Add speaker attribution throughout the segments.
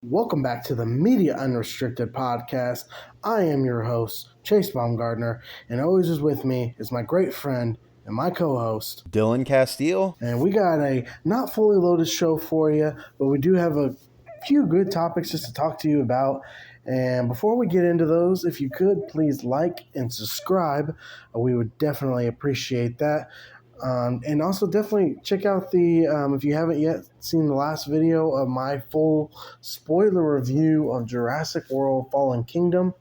Speaker 1: Welcome back to the Media Unrestricted podcast. I am your host, Chase Baumgardner, and always is with me is my great friend and my co host,
Speaker 2: Dylan Castile.
Speaker 1: and we got a not fully loaded show for you, but we do have a few good topics just to talk to you about. And before we get into those, if you could please like and subscribe, we would definitely appreciate that. And also definitely check out if you haven't yet seen the last video of my full spoiler review of Jurassic World Fallen Kingdom.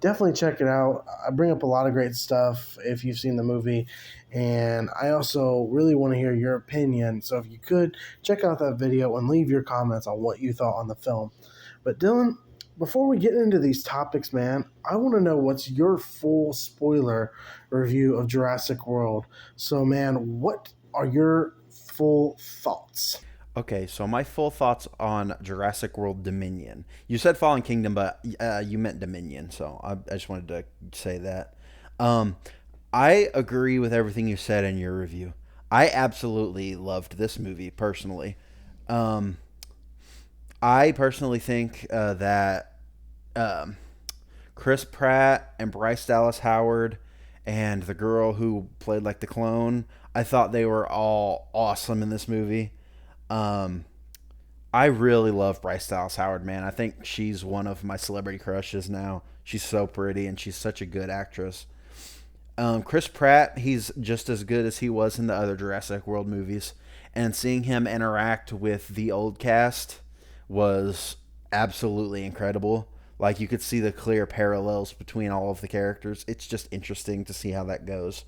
Speaker 1: Definitely check it out. I bring up a lot of great stuff if you've seen the movie, and I also really want to hear your opinion. So if you could check out that video and leave your comments on what you thought on the film. But Dylan, before we get into these topics, man, I want to know what's your full spoiler review of Jurassic World. So, man, what are your full thoughts?
Speaker 2: Okay, so my full thoughts on Jurassic World Dominion. You said Fallen Kingdom, but you meant Dominion, so I just wanted to say that. Um, I agree with everything you said in your review. I absolutely loved this movie personally. Um, I personally think that um, Chris Pratt and Bryce Dallas Howard and the girl who played like the clone, I thought they were all awesome in this movie. Um, I really love Bryce Dallas Howard, man. I think she's one of my celebrity crushes now. She's so pretty and she's such a good actress. Chris Pratt, he's just as good as he was in the other Jurassic World movies. And seeing him interact with the old cast was absolutely incredible. Like, you could see the clear parallels between all of the characters. It's just interesting to see how that goes.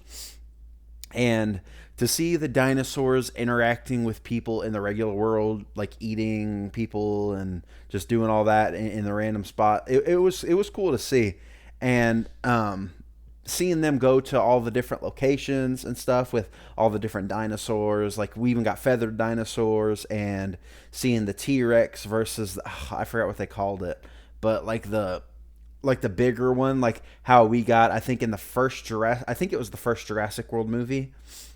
Speaker 2: And to see the dinosaurs interacting with people in the regular world, like eating people and just doing all that in the random spot, it was cool to see. And seeing them go to all the different locations and stuff with all the different dinosaurs, like we even got feathered dinosaurs, and seeing the T-Rex versus I forgot what they called it, but like the bigger one, like how we got, I think in the first Jurassic, I think it was the first Jurassic World movie,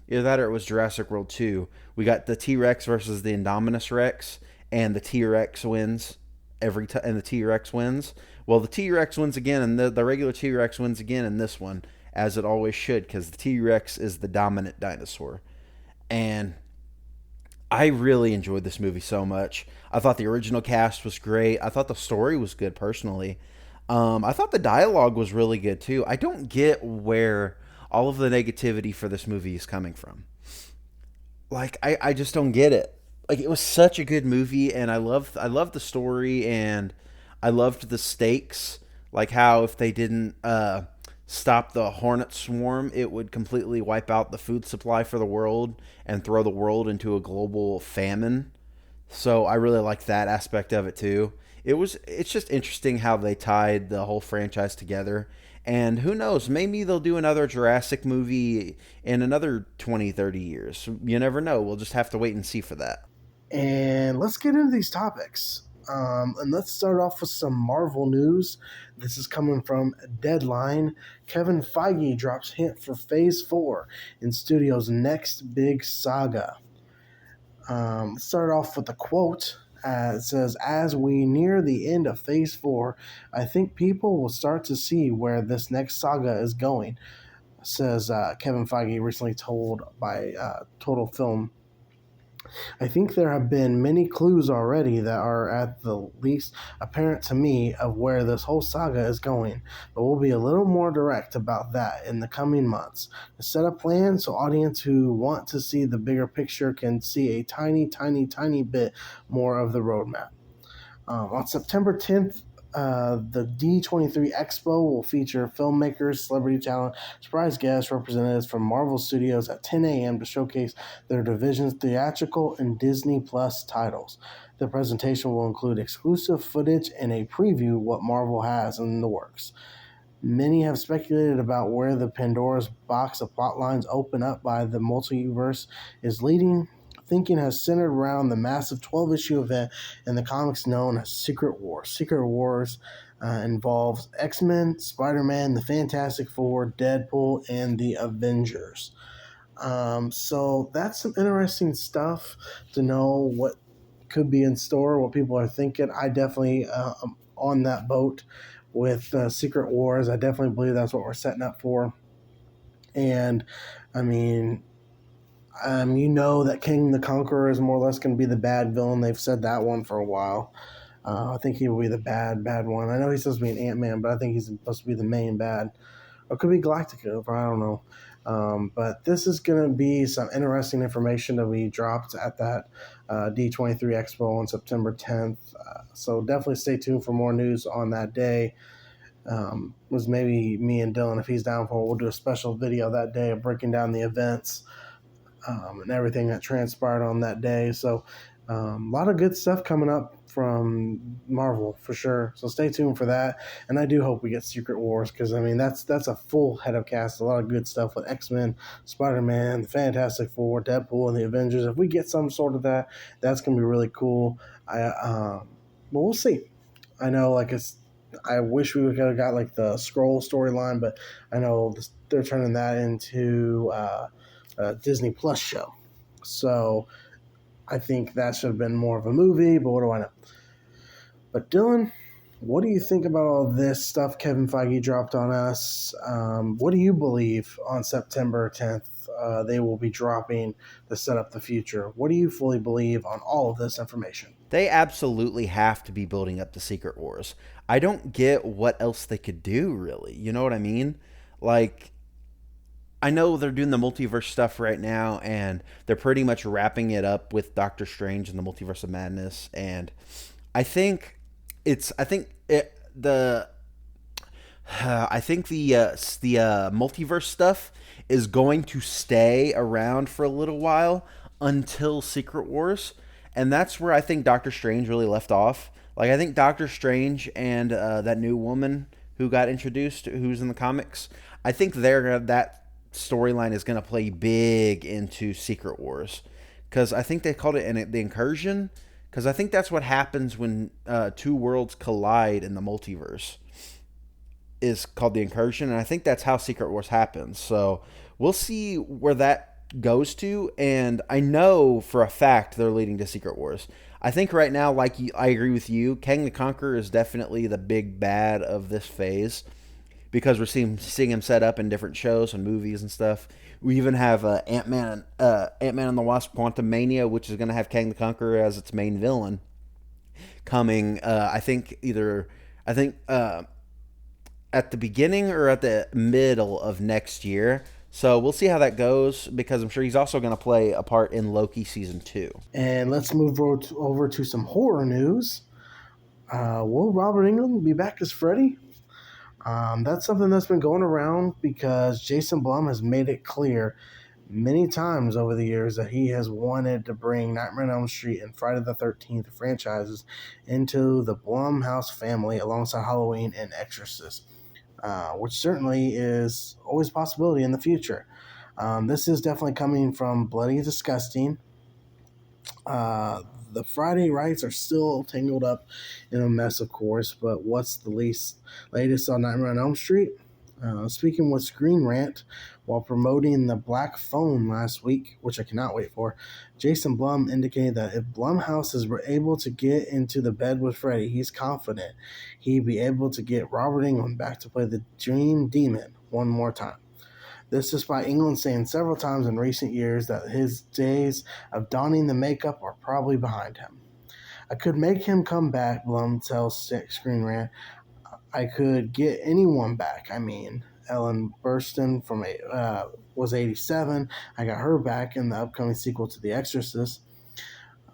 Speaker 2: either that or it was Jurassic World 2. We got the T-Rex versus the Indominus Rex, and the T-Rex wins every time, and the T-Rex wins. Well, the T-Rex wins again, and the regular T-Rex wins again in this one, as it always should, because the T-Rex is the dominant dinosaur. And I really enjoyed this movie so much. I thought the original cast was great. I thought the story was good personally. I thought the dialogue was really good too. I don't get where all of the negativity for this movie is coming from. Like, I just don't get it. Like, it was such a good movie, and I loved the story, and I loved the stakes. Like how if they didn't stop the hornet swarm, it would completely wipe out the food supply for the world and throw the world into a global famine. So I really like that aspect of it too. It's just interesting how they tied the whole franchise together. And who knows, maybe they'll do another Jurassic movie in another 20, 30 years. You never know. We'll just have to wait and see for that.
Speaker 1: And let's get into these topics. And let's start off with some Marvel news. This is coming from Deadline. Kevin Feige drops hint for Phase 4 in studio's next big saga. Let's start off with a quote. It says, "As we near the end of Phase 4, I think people will start to see where this next saga is going," says Kevin Feige, recently told by Total Film. "I think there have been many clues already that are at the least apparent to me of where this whole saga is going, but we'll be a little more direct about that in the coming months to set a plan so audience who want to see the bigger picture can see a tiny, tiny, tiny bit more of the roadmap." On September 10th, the D23 Expo will feature filmmakers, celebrity talent, surprise guests, representatives from Marvel Studios at 10 a.m. to showcase their division's theatrical and Disney Plus titles. The presentation will include exclusive footage and a preview what Marvel has in the works. Many have speculated about where the Pandora's box of plot lines open up by the multiverse is leading. Thinking has centered around the massive 12-issue event in the comics known as Secret Wars. Secret Wars involves X-Men, Spider-Man, the Fantastic Four, Deadpool, and the Avengers. So that's some interesting stuff to know what could be in store, what people are thinking. I definitely am on that boat with Secret Wars. I definitely believe that's what we're setting up for. And I mean, you know that King the Conqueror is more or less going to be the bad villain. They've said that one for a while. I think he will be the bad one. I know he's supposed to be an Ant-Man, but I think he's supposed to be the main bad. Or it could be Galactica, I don't know. But this is going to be some interesting information that we dropped at that D23 Expo on September 10th. So definitely stay tuned for more news on that day. Was maybe me and Dylan, if he's down for it, we'll do a special video that day of breaking down the events and everything that transpired on that day. So a lot of good stuff coming up from Marvel for sure. So stay tuned for that. And I do hope we get Secret Wars because I mean that's a full head of cast. A lot of good stuff with X-Men, Spider-Man, the Fantastic Four, Deadpool, and the Avengers. If we get some sort of that, that's gonna be really cool. But we'll see. I know like it's. I wish we would have got like the Scroll storyline, but I know they're turning that into a Disney Plus show. So I think that should have been more of a movie, but what do I know? But Dylan, what do you think about all this stuff Kevin Feige dropped on us? What do you believe on September 10th they will be dropping to set up the future? What do you fully believe on all of this information?
Speaker 2: They absolutely have to be building up the Secret Wars. I don't get what else they could do, really. You know what I mean? Like, I know they're doing the multiverse stuff right now, and they're pretty much wrapping it up with Doctor Strange and the Multiverse of Madness. And I think I think it, the, I think the multiverse stuff is going to stay around for a little while until Secret Wars, and that's where I think Doctor Strange really left off. Like I think Doctor Strange and that new woman who got introduced, who's in the comics, I think that storyline is going to play big into Secret Wars because I think they called it the incursion because I think that's what happens when two worlds collide in the multiverse is called the incursion, and I think that's how Secret Wars happens. So we'll see where that goes to, and I know for a fact they're leading to Secret Wars. I think right now, like I agree with you, Kang the Conqueror is definitely the big bad of this phase because we're seeing him set up in different shows and movies and stuff. We even have Ant-Man and the Wasp: Quantumania, which is going to have Kang the Conqueror as its main villain coming. I think at the beginning or at the middle of next year. So we'll see how that goes because I'm sure he's also going to play a part in Loki season 2.
Speaker 1: And let's move over to some horror news. Will Robert Englund be back as Freddy? That's something that's been going around because Jason Blum has made it clear many times over the years that he has wanted to bring Nightmare on Elm Street and Friday the 13th franchises into the Blumhouse family alongside Halloween and Exorcist, which certainly is always a possibility in the future. This is definitely coming from Bloody Disgusting. The Friday rights are still tangled up in a mess, of course, but what's the latest on Nightmare on Elm Street? Speaking with Screen Rant while promoting the Black Phone last week, which I cannot wait for, Jason Blum indicated that if Blumhouse is able to get into the bed with Freddy, he's confident he'd be able to get Robert Englund back to play the Dream Demon one more time. This despite Englund saying several times in recent years that his days of donning the makeup are probably behind him. I could make him come back, Blum tells Screen Rant. I could get anyone back. I mean, Ellen Burstyn was 87. I got her back in the upcoming sequel to The Exorcist.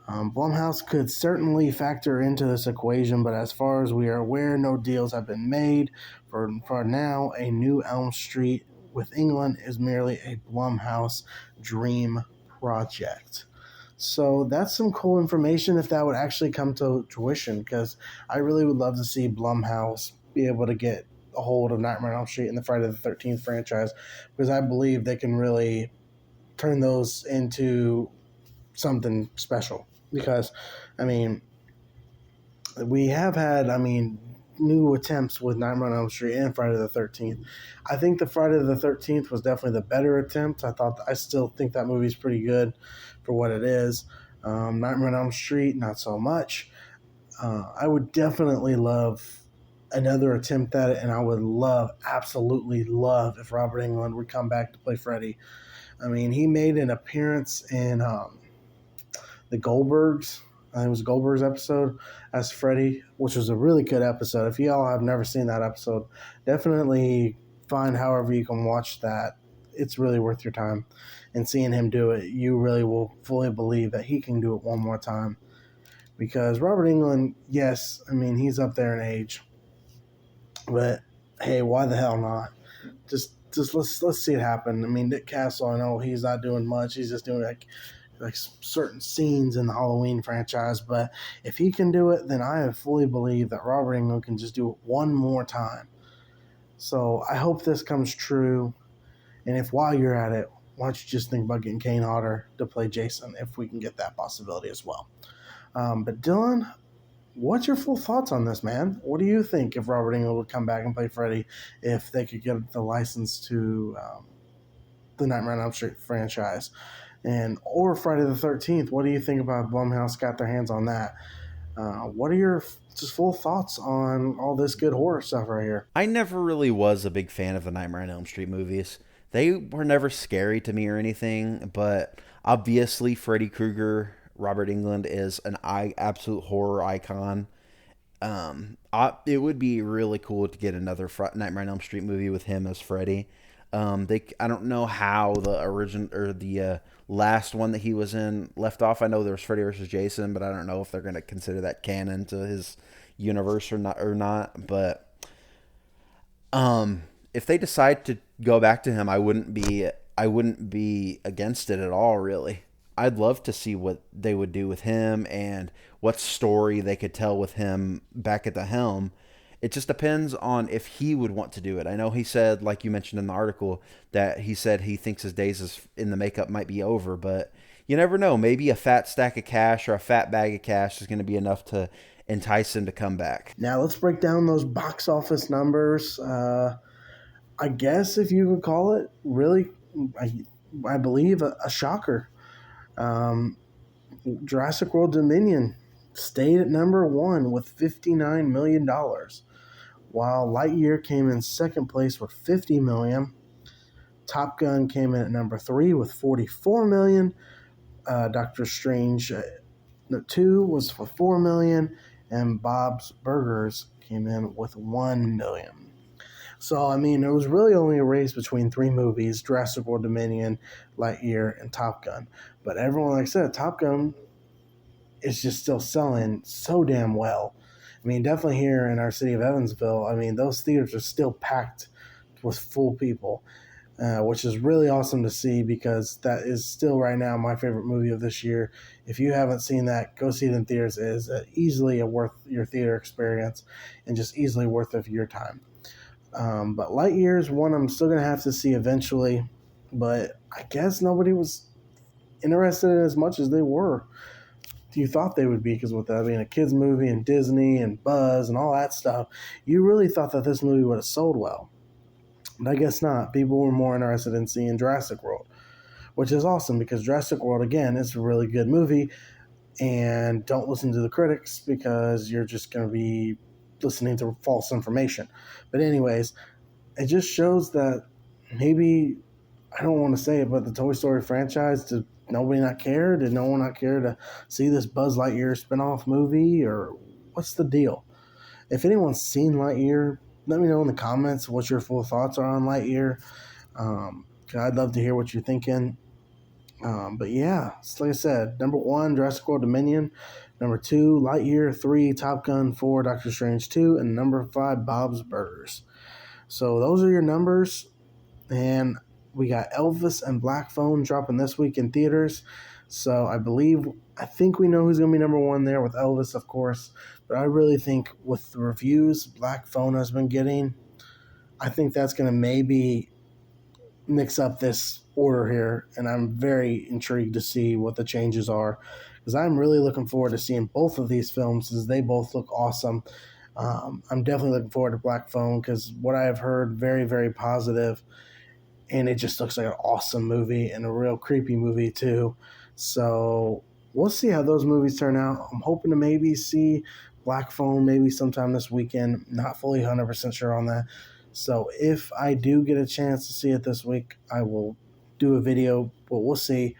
Speaker 1: Blumhouse could certainly factor into this equation, but as far as we are aware, no deals have been made. For now, a new Elm Street with Englund is merely a Blumhouse dream project. So that's some cool information if that would actually come to fruition, because I really would love to see Blumhouse be able to get a hold of Nightmare on Elm Street and the Friday the 13th franchise, because I believe they can really turn those into something special. Because, I mean, we have had, new attempts with Nightmare on Elm Street and Friday the 13th. I think the Friday the 13th was definitely the better attempt. I still think that movie's pretty good for what it is. Nightmare on Elm Street, not so much. I would definitely love another attempt at it, and I would love, absolutely love, if Robert Englund would come back to play Freddy. I mean, he made an appearance in the Goldbergs. I think it was Goldberg's episode as Freddy, which was a really good episode. If y'all have never seen that episode, definitely find however you can watch that. It's really worth your time. And seeing him do it, you really will fully believe that he can do it one more time. Because Robert Englund, yes, I mean, he's up there in age. But hey, why the hell not? Just let's see it happen. I mean, Nick Castle, I know he's not doing much. He's just doing like certain scenes in the Halloween franchise. But if he can do it, then I fully believe that Robert Englund can just do it one more time. So I hope this comes true. And if while you're at it, why don't you just think about getting Kane Hodder to play Jason if we can get that possibility as well. But Dylan, what's your full thoughts on this, man? What do you think if Robert Englund would come back and play Freddy if they could get the license to the Nightmare on Elm Street franchise? And or Friday the 13th, what do you think about Blumhouse got their hands on that? What are your just full thoughts on all this good horror stuff right here?
Speaker 2: I never really was a big fan of the Nightmare on Elm Street movies. They were never scary to me or anything, but obviously Freddy Krueger, Robert Englund is an absolute horror icon. It would be really cool to get another Nightmare on Elm Street movie with him as Freddy. I don't know how the origin or the last one that he was in left off. I know there was Freddy versus Jason, but I don't know if they're going to consider that canon to his universe or not. But if they decide to go back to him, I wouldn't be against it at all. Really, I'd love to see what they would do with him and what story they could tell with him back at the helm. It just depends on if he would want to do it. I know he said, like you mentioned in the article, that he said he thinks his days in the makeup might be over, but you never know. Maybe a fat stack of cash or a fat bag of cash is going to be enough to entice him to come back.
Speaker 1: Now let's break down those box office numbers. I guess if you would call it really, I believe a shocker. Um, Jurassic World Dominion stayed at number one with $59 million, while Lightyear came in second place with $50 million. Top Gun came in at number three with $44 million. Doctor Strange 2 was for $4 million, and Bob's Burgers came in with $1 million. So, I mean, it was really only a race between three movies: Jurassic World Dominion, Lightyear, and Top Gun. But everyone, like I said, Top Gun is just still selling so damn well. I mean, definitely here in our city of Evansville, I mean, those theaters are still packed with full people, which is really awesome to see because that is still right now my favorite movie of this year. If you haven't seen that, go see it in theaters. It is easily a worth your theater experience and just easily worth of your time. But Lightyear is one I'm still going to have to see eventually, but I guess nobody was interested in it as much as they were. You thought they would be, because with that being a kids movie and Disney and Buzz and all that stuff, you really thought that this movie would have sold well. But I guess not. People were more interested in seeing Jurassic World, which is awesome because Jurassic World, again, is a really good movie. And don't listen to the critics because you're just going to be listening to false information. But anyways, it just shows that maybe, I don't want to say it, but the Toy Story franchise, did nobody not care? Did no one not care to see this Buzz Lightyear spinoff movie? Or what's the deal? If anyone's seen Lightyear, let me know in the comments what your full thoughts are on Lightyear. I'd love to hear what you're thinking. But yeah, like I said, number one, Jurassic World Dominion. Number two, Lightyear. Three, Top Gun. Four, Doctor Strange 2. And number five, Bob's Burgers. So those are your numbers. And we got Elvis and Black Phone dropping this week in theaters. So I think we know who's going to be number one there with Elvis, of course. But I really think with the reviews Black Phone has been getting, I think that's going to maybe mix up this order here. And I'm very intrigued to see what the changes are, because I'm really looking forward to seeing both of these films as they both look awesome. I'm definitely looking forward to Black Phone because what I have heard, very, very positive. And it just looks like an awesome movie and a real creepy movie too. So we'll see how those movies turn out. I'm hoping to maybe see Black Phone maybe sometime this weekend. Not fully 100% sure on that. So if I do get a chance to see it this week, I will do a video, but we'll see.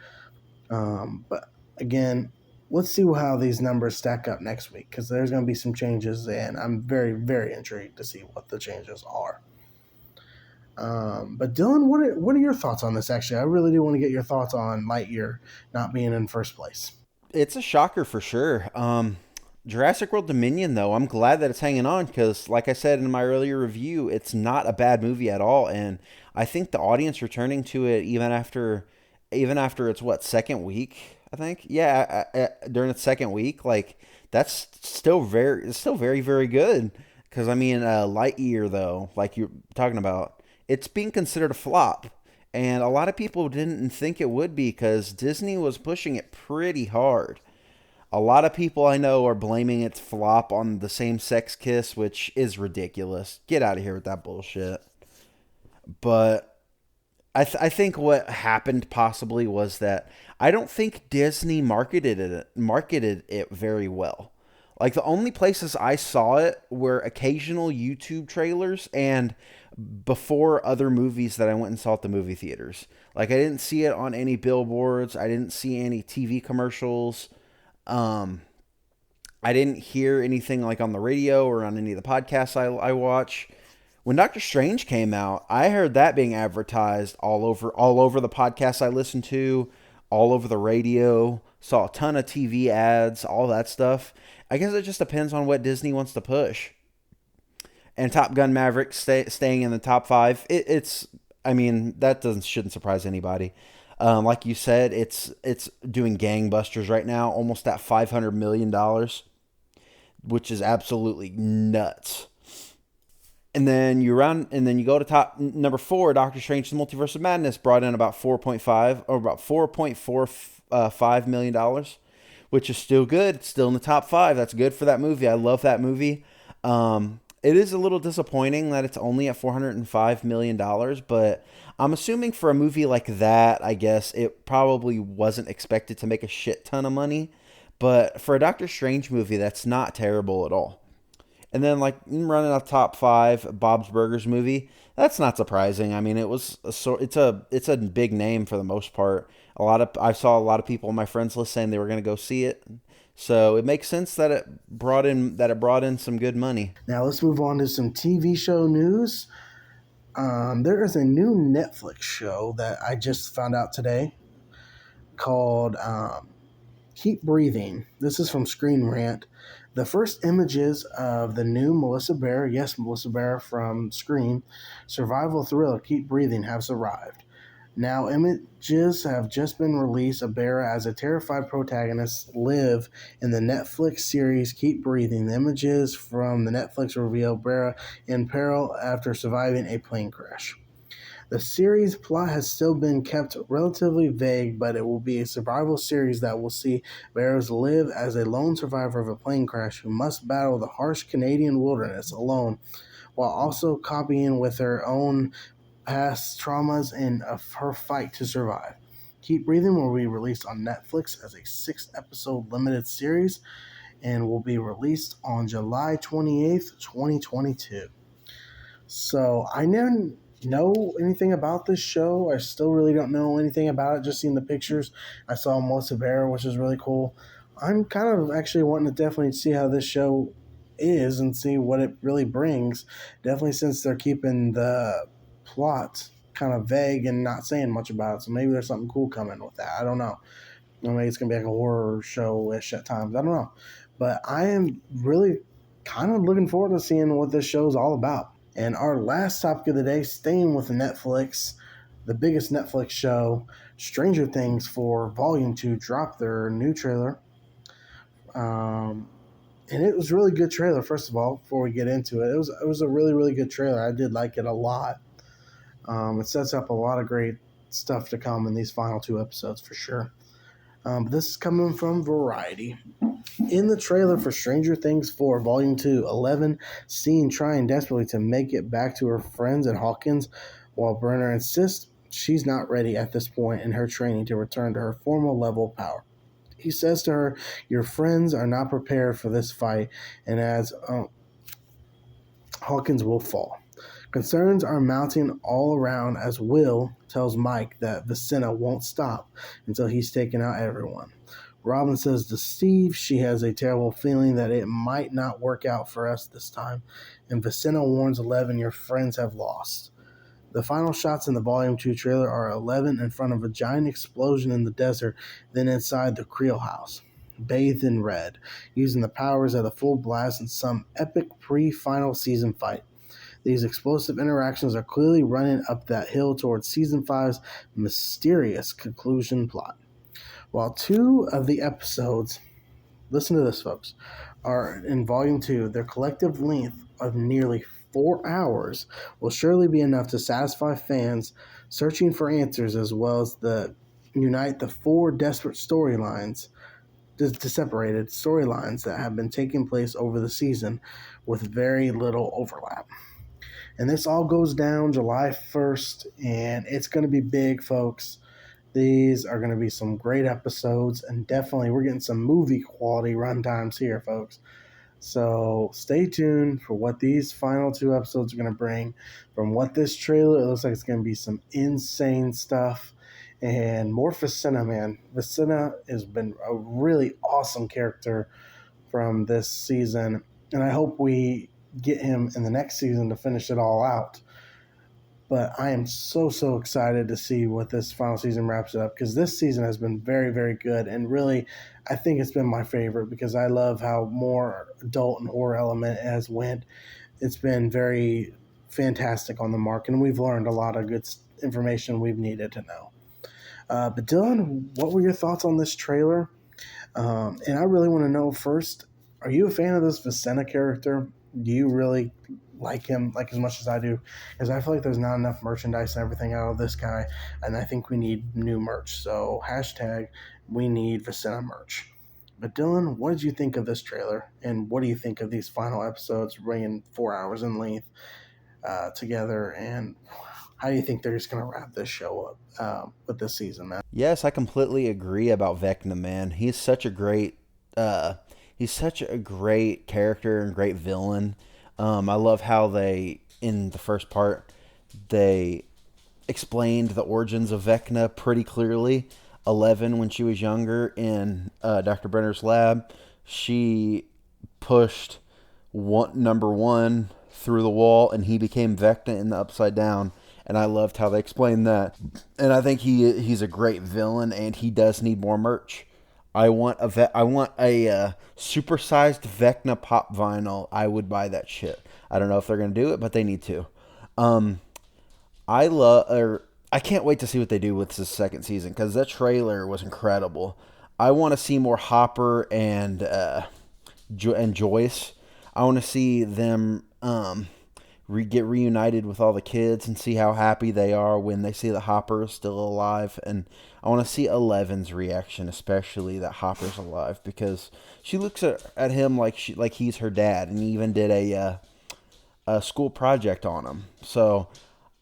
Speaker 1: But again, let's see how these numbers stack up next week because there's going to be some changes, and I'm very, very intrigued to see what the changes are. But Dylan, what are your thoughts on this? Actually, I really do want to get your thoughts on Lightyear not being in first place.
Speaker 2: It's a shocker for sure. Jurassic World Dominion, though, I'm glad that it's hanging on because, like I said in my earlier review, it's not a bad movie at all, and I think the audience returning to it even after its what second week, I think, yeah, during its second week, like that's still very very good. Because I mean, Lightyear though, like you're talking about, it's being considered a flop. And a lot of people didn't think it would be because Disney was pushing it pretty hard. A lot of people I know are blaming its flop on the same sex kiss, which is ridiculous. Get out of here with that bullshit. But I think what happened possibly was that I don't think Disney marketed it very well. Like the only places I saw it were occasional YouTube trailers and before other movies that I went and saw at the movie theaters. Like I didn't see it on any billboards. I didn't see any TV commercials. Um, I didn't hear anything like on the radio or on any of the podcasts I watch. When Doctor Strange came out, I heard that being advertised all over the podcasts I listened to, all over the radio. Saw a ton of TV ads, all that stuff. I guess it just depends on what Disney wants to push. And Top Gun Maverick staying in the top five. It's I mean that doesn't shouldn't surprise anybody. Like you said, it's doing gangbusters right now, almost at $500 million, which is absolutely nuts. And then you go to top number four. Doctor Strange: The Multiverse of Madness brought in about 4.5 or about 4.45 million dollars, which is still good. It's still in the top five. That's good for that movie. I love that movie. It is a little disappointing that it's only at $405 million, but I'm assuming for a movie like that, I guess it probably wasn't expected to make a shit ton of money. But for a Doctor Strange movie, that's not terrible at all. And then like running off top five, Bob's Burgers movie. That's not surprising. I mean, it's a big name for the most part. I saw a lot of people on my friends list saying they were going to go see it. So it makes sense that it brought in some good money.
Speaker 1: Now let's move on to some TV show news. There is a new Netflix show that I just found out today called Keep Breathing. This is from Screen Rant. The first images of the new Melissa Bear, yes, Melissa Bear from Scream, survival thriller Keep Breathing has arrived. Now, images have just been released of Bera as a terrified protagonist live in the Netflix series Keep Breathing. The images from the Netflix reveal Bera in peril after surviving a plane crash. The series plot has still been kept relatively vague, but it will be a survival series that will see Barrows live as a lone survivor of a plane crash who must battle the harsh Canadian wilderness alone, while also copying with her own past traumas in her fight to survive. Keep Breathing will be released on Netflix as a 6-episode limited series and will be released on July 28th, 2022. So I never know anything about this show. I still really don't know anything about it. Just seeing the pictures. I saw Melissa Bear, which is really cool. I'm kind of actually wanting to definitely see how this show is and see what it really brings. Definitely since they're keeping the plot kind of vague and not saying much about it. So maybe there's something cool coming with that. I don't know. Maybe it's going to be like a horror show-ish at times. I don't know. But I am really kind of looking forward to seeing what this show is all about. And our last topic of the day, staying with Netflix, the biggest Netflix show, Stranger Things for Volume 2 dropped their new trailer. And it was a really good trailer, first of all, before we get into it. It was a really, really good trailer. I did like it a lot. It sets up a lot of great stuff to come in these final 2 episodes for sure. But this is coming from Variety. In the trailer for Stranger Things 4 Volume 2, 11 seen trying desperately to make it back to her friends at Hawkins, while Brenner insists she's not ready at this point in her training to return to her former level of power. He says to her, "Your friends are not prepared for this fight," and adds, Hawkins will fall. Concerns are mounting all around as Will tells Mike that Vicenna won't stop until he's taken out everyone. Robin says to Steve she has a terrible feeling that it might not work out for us this time, and Vicenna warns Eleven, "Your friends have lost." The final shots in the Volume 2 trailer are Eleven in front of a giant explosion in the desert, then inside the Creel house, bathed in red, using the powers at a full blast in some epic pre-final season fight. These explosive interactions are clearly running up that hill towards Season 5's mysterious conclusion plot. While 2 of the episodes, listen to this folks, are in Volume 2, their collective length of nearly 4 hours will surely be enough to satisfy fans searching for answers, as well as unite the 4 desperate storylines, the separated storylines that have been taking place over the season with very little overlap. And this all goes down July 1st, and it's going to be big, folks. These are going to be some great episodes, and definitely we're getting some movie quality runtimes here, folks. So stay tuned for what these final 2 episodes are going to bring. From what this trailer, it looks like it's going to be some insane stuff. And more Vicenna, man. Vicenna has been a really awesome character from this season, and I hope we get him in the next season to finish it all out. But I am so excited to see what this final season wraps up, because this season has been very, very good, and really I think it's been my favorite because I love how more adult and horror element has went. It's been very fantastic on the mark, and we've learned a lot of good information we've needed to know. But Dylan, what were your thoughts on this trailer? And I really want to know first, are you a fan of this Vicenna character? Do you really like him like as much as I do? Because I feel like there's not enough merchandise and everything out of this guy, and I think we need new merch. So hashtag we need Vicenna merch. But Dylan, what did you think of this trailer, and what do you think of these final episodes running 4 hours in length together, and how do you think they're just going to wrap this show up with this season, man?
Speaker 2: Yes, I completely agree about Vecna, man. He's such a great character and great villain. I love how they, in the first part, they explained the origins of Vecna pretty clearly. 11, when she was younger in Dr. Brenner's lab, she pushed number 1 through the wall, and he became Vecna in the Upside Down. And I loved how they explained that. And I think he's a great villain, and he does need more merch. I want a supersized Vecna pop vinyl. I would buy that shit. I don't know if they're gonna do it, but they need to. I can't wait to see what they do with this second season, because that trailer was incredible. I want to see more Hopper and Joyce. I want to see them get reunited with all the kids and see how happy they are when they see that Hopper is still alive. And I want to see Eleven's reaction, especially that Hopper's alive, because she looks at him like he's her dad, and he even did a school project on him. So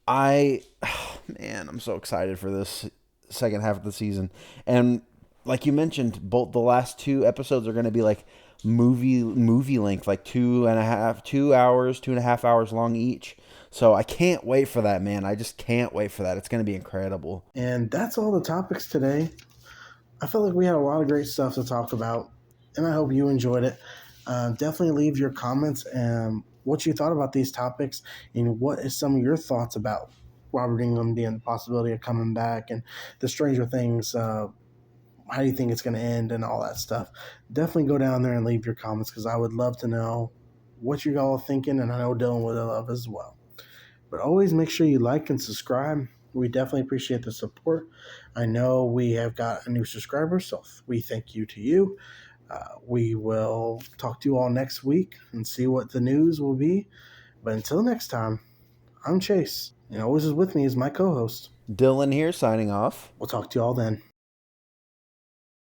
Speaker 2: I'm so excited for this second half of the season. And like you mentioned, both the last 2 episodes are going to be like movie length, like 2.5 hours long each. So I can't wait for that, man. I just can't wait for that. It's going to be incredible.
Speaker 1: And that's all the topics today. I felt like we had a lot of great stuff to talk about, and I hope you enjoyed it. Definitely leave your comments and what you thought about these topics, and what is some of your thoughts about Robert England and the possibility of coming back, and the Stranger Things. How do you think it's going to end and all that stuff? Definitely go down there and leave your comments, because I would love to know what you all are thinking, and I know Dylan would love as well. But always make sure you like and subscribe. We definitely appreciate the support. I know we have got a new subscriber, so we thank you to you. We will talk to you all next week and see what the news will be. But until next time, I'm Chase, and always with me is my co-host,
Speaker 2: Dylan here, signing off.
Speaker 1: We'll talk to you all then.